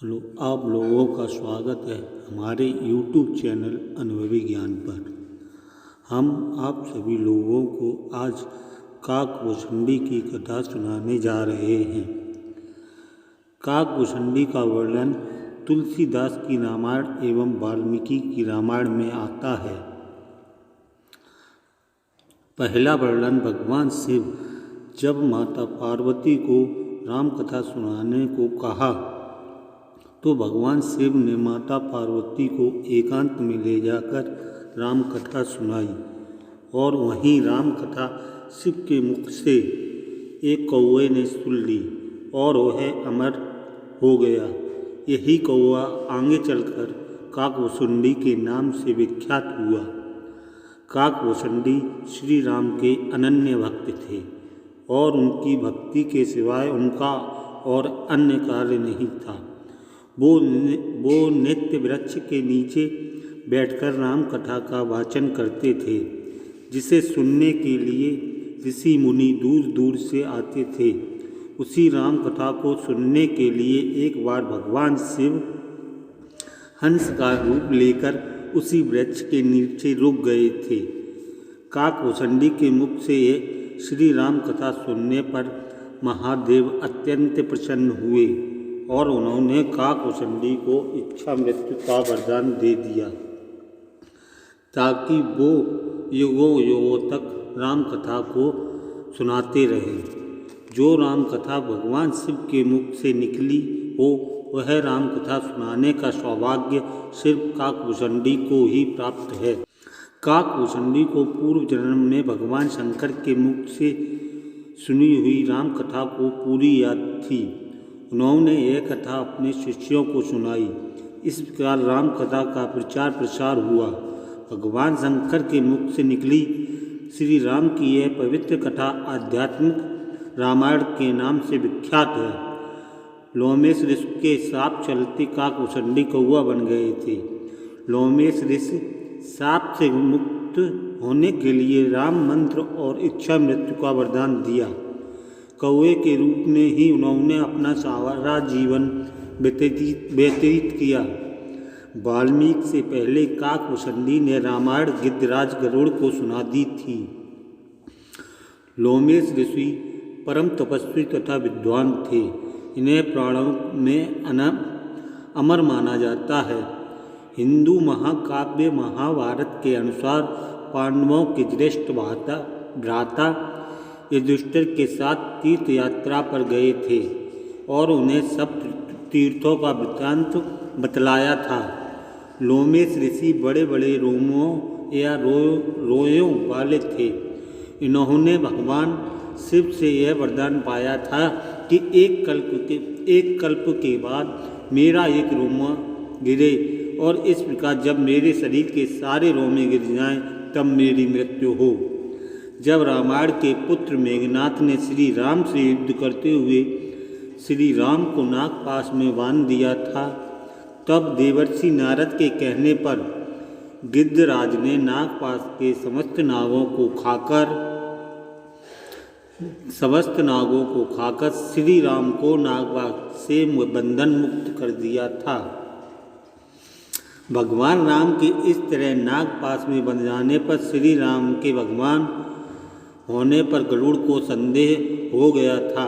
आप लोगों का स्वागत है हमारे YouTube चैनल अनुभवी ज्ञान पर। हम आप सभी लोगों को आज काकभुसुंडी की कथा सुनाने जा रहे हैं। काकभुसुंडी का वर्णन तुलसीदास की रामायण एवं वाल्मीकि की रामायण में आता है। पहला वर्णन भगवान शिव जब माता पार्वती को राम कथा सुनाने को कहा तो भगवान शिव ने माता पार्वती को एकांत में ले जाकर राम कथा सुनाई और वहीं राम कथा शिव के मुख से एक कौवे ने सुन ली और वह अमर हो गया। यही कौवा आगे चलकर काकभुसुंडी के नाम से विख्यात हुआ। काकभुसुंडी श्री राम के अनन्य भक्त थे और उनकी भक्ति के सिवाय उनका और अन्य कार्य नहीं था। वो नित्य वृक्ष के नीचे बैठकर राम कथा का वाचन करते थे, जिसे सुनने के लिए ऋषि मुनि दूर दूर से आते थे। उसी राम कथा को सुनने के लिए एक बार भगवान शिव हंस का रूप लेकर उसी वृक्ष के नीचे रुक गए थे। काकभुसुंडी के मुख से श्री राम कथा सुनने पर महादेव अत्यंत प्रसन्न हुए और उन्होंने काकभुसुंडी को इच्छा मृत्यु का वरदान दे दिया ताकि वो युगों युगों तक राम कथा को सुनाते रहे। जो राम कथा भगवान शिव के मुख से निकली हो वह राम कथा सुनाने का सौभाग्य सिर्फ काकभुसुंडी को ही प्राप्त है। काकभुसुंडी को पूर्व जन्म में भगवान शंकर के मुख से सुनी हुई राम कथा को पूरी याद थी। उन्होंने यह कथा अपने शिष्यों को सुनाई। इस प्रकार राम कथा का प्रचार प्रसार हुआ। भगवान शंकर के मुख से निकली श्री राम की यह पवित्र कथा आध्यात्मिक रामायण के नाम से विख्यात है। लोमेश ऋषि के साप चलते काकभुसुंडी कौवा बन गए थे। लोमेश ऋषि साप से मुक्त होने के लिए राम मंत्र और इच्छा मृत्यु का वरदान दिया। कौवे के रूप में ही उन्होंने अपना सारा जीवन व्यतीत किया। वाल्मीकि से पहले काकभुसुंडी ने रामायण गिद्धराज गरुड़ को सुना दी थी। लोमेश ऋषि परम तपस्वी तथा विद्वान थे। इन्हें प्राणों में अमर माना जाता है। हिंदू महाकाव्य महाभारत के अनुसार पांडवों के ज्येष्ठ भ्राता युधिष्ठिर के साथ तीर्थ यात्रा पर गए थे और उन्हें सब तीर्थों का वृत्तांत बतलाया था। लोमेश ऋषि बड़े बड़े रोमों या रोयों वाले थे। इन्होंने भगवान शिव से यह वरदान पाया था कि एक कल्प के बाद मेरा एक रोमा गिरे और इस प्रकार जब मेरे शरीर के सारे रोमे गिर जाएं तब मेरी मृत्यु हो। जब रामायण के पुत्र मेघनाथ ने श्री राम से युद्ध करते हुए श्री राम को नागपाश में बांध दिया था, तब देवर्षि नारद के कहने पर गिद्धराज ने नागपाश के समस्त नागों को खाकर श्री राम को नागपाश से बंधन मुक्त कर दिया था। भगवान राम के इस तरह नागपाश में बंध जाने पर श्री राम के भगवान होने पर गरुड़ को संदेह हो गया था।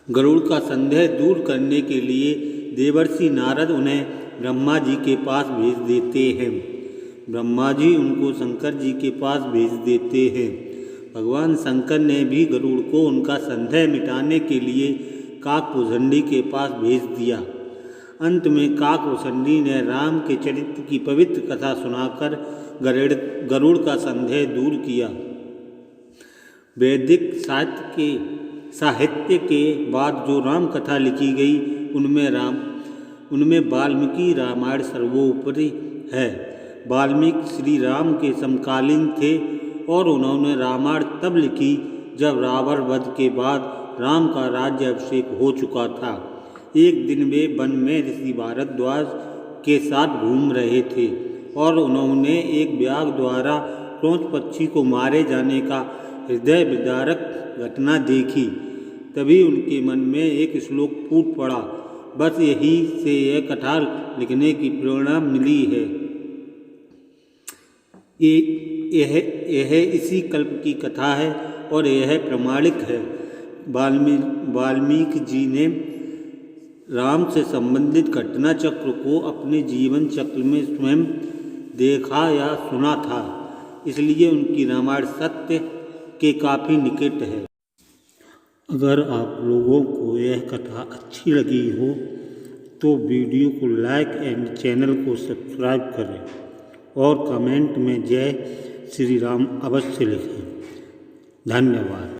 गरुड़ का संदेह दूर करने के लिए देवर्षि नारद उन्हें ब्रह्मा जी के पास भेज देते हैं। ब्रह्मा जी उनको शंकर जी के पास भेज देते हैं। भगवान शंकर ने भी गरुड़ को उनका संदेह मिटाने के लिए काकभुसुंडी के पास भेज दिया। अंत में काकभुसुंडी ने राम के चरित्र की पवित्र कथा सुनाकर गरुड़ का संदेह दूर किया। वैदिक साहित्य के बाद जो राम कथा लिखी गई उनमें वाल्मीकि रामायण सर्वोपरि है। वाल्मीकि श्री राम के समकालीन थे और उन्होंने रामायण तब लिखी जब रावण वध के बाद राम का राज्य अभिषेक हो चुका था। एक दिन वे वन में ऋषि भारद्वाज के साथ घूम रहे थे और उन्होंने एक व्याघ्र द्वारा क्रोंच पक्षी को मारे जाने का हृदय विदारक घटना देखी। तभी उनके मन में एक श्लोक फूट पड़ा। बस यही से यह कथा लिखने की प्रेरणा मिली है। यह इसी कल्प की कथा है और यह प्रमाणिक है। वाल्मीकि जी ने राम से संबंधित घटना चक्र को अपने जीवन चक्र में स्वयं देखा या सुना था, इसलिए उनकी रामायण सत्य के काफ़ी निकट है। अगर आप लोगों को यह कथा अच्छी लगी हो तो वीडियो को लाइक एंड चैनल को सब्सक्राइब करें और कमेंट में जय श्री राम अवश्य लिखें। धन्यवाद।